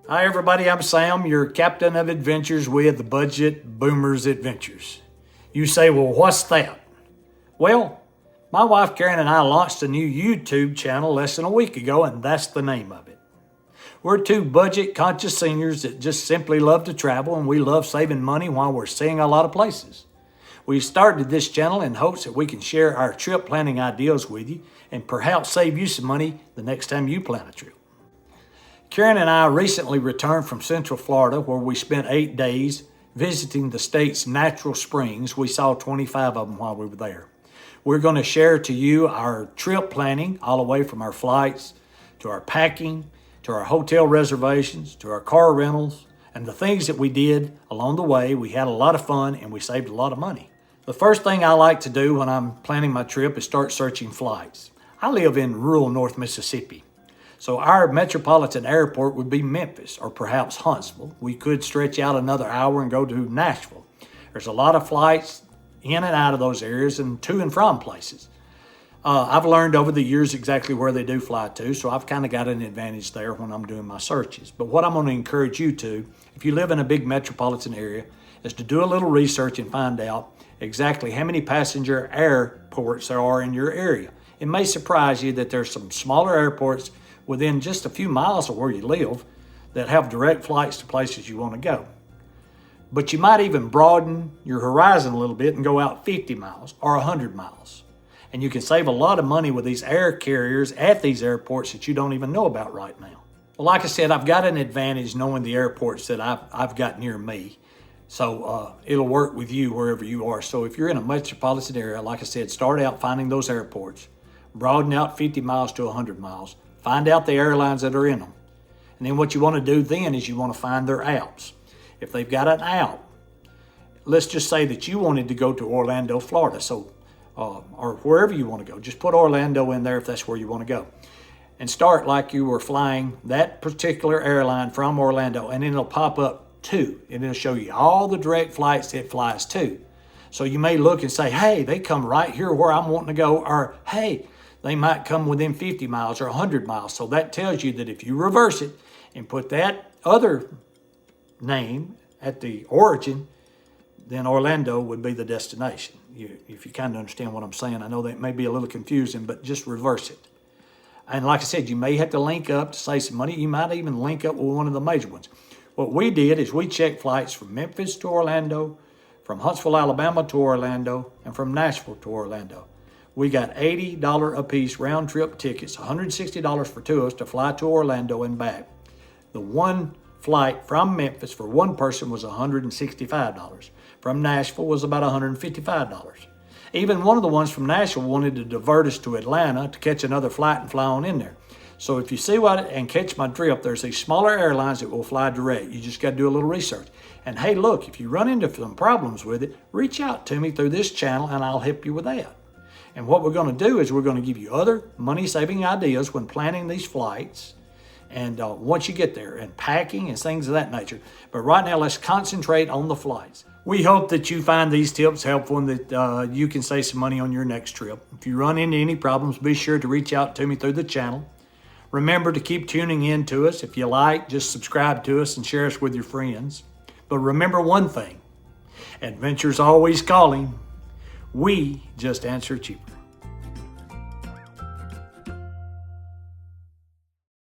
Hi everybody, I'm Sam, your captain of adventures with the Budget Boomers Adventures. You say, well, what's that? Well, my wife Karen and I launched a new YouTube channel less than a week ago, and that's the name of it. We're two budget-conscious seniors that just simply love to travel, and we love saving money while we're seeing a lot of places. We started this channel in hopes that we can share our trip planning ideas with you and perhaps save you some money the next time you plan a trip. Karen and I recently returned from Central Florida, where we spent 8 days visiting the state's natural springs. We saw 25 of them while we were there. We're going to share to you our trip planning, all the way from our flights to our packing, to our hotel reservations, to our car rentals, and the things that we did along the way. We had a lot of fun and we saved a lot of money. The first thing I like to do when I'm planning my trip is start searching flights. I live in rural North Mississippi, so our metropolitan airport would be Memphis or perhaps Huntsville. We could stretch out another hour and go to Nashville. There's a lot of flights in and out of those areas and to and from places. I've learned over the years exactly where they do fly to, so I've kind of got an advantage there when I'm doing my searches. But what I'm going to encourage you to, if you live in a big metropolitan area, is to do a little research and find out exactly how many passenger airports there are in your area. It may surprise you that there's some smaller airports within just a few miles of where you live that have direct flights to places you want to go. But you might even broaden your horizon a little bit and go out 50 miles or 100 miles. And you can save a lot of money with these air carriers at these airports that you don't even know about right now. Well, like I said, I've got an advantage knowing the airports that I've got near me. So it'll work with you wherever you are. So if you're in a metropolitan area, like I said, start out finding those airports, broaden out 50 miles to 100 miles, find out the airlines that are in them. And then what you want to do then is you want to find their apps. If they've got an app, let's just say that you wanted to go to Orlando, Florida, or wherever you want to go. Just put Orlando in there if that's where you want to go. And start like you were flying that particular airline from Orlando, and then it'll pop up to, and it'll show you all the direct flights it flies to. So you may look and say, hey, they come right here where I'm wanting to go, or hey, they might come within 50 miles or 100 miles. So that tells you that if you reverse it and put that other name at the origin, then Orlando would be the destination. If you kind of understand what I'm saying. I know that may be a little confusing, but just reverse it. And like I said, you may have to link up to save some money. You might even link up with one of the major ones. What we did is we checked flights from Memphis to Orlando, from Huntsville, Alabama to Orlando, and from Nashville to Orlando. We got $80 a piece round trip tickets, $160 for two of us to fly to Orlando and back. The one flight from Memphis for one person was $165. From Nashville was about $155. Even one of the ones from Nashville wanted to divert us to Atlanta to catch another flight and fly on in there. So if you see what and catch my drift, there's these smaller airlines that will fly direct. You just got to do a little research. And hey, look, if you run into some problems with it, reach out to me through this channel and I'll help you with that. And what we're going to do is we're going to give you other money-saving ideas when planning these flights and once you get there, and packing and things of that nature. But right now, let's concentrate on the flights. We hope that you find these tips helpful and that you can save some money on your next trip. If you run into any problems, be sure to reach out to me through the channel. Remember to keep tuning in to us. If you like, just subscribe to us and share us with your friends. But remember one thing, adventure's always calling. We just answer cheaper.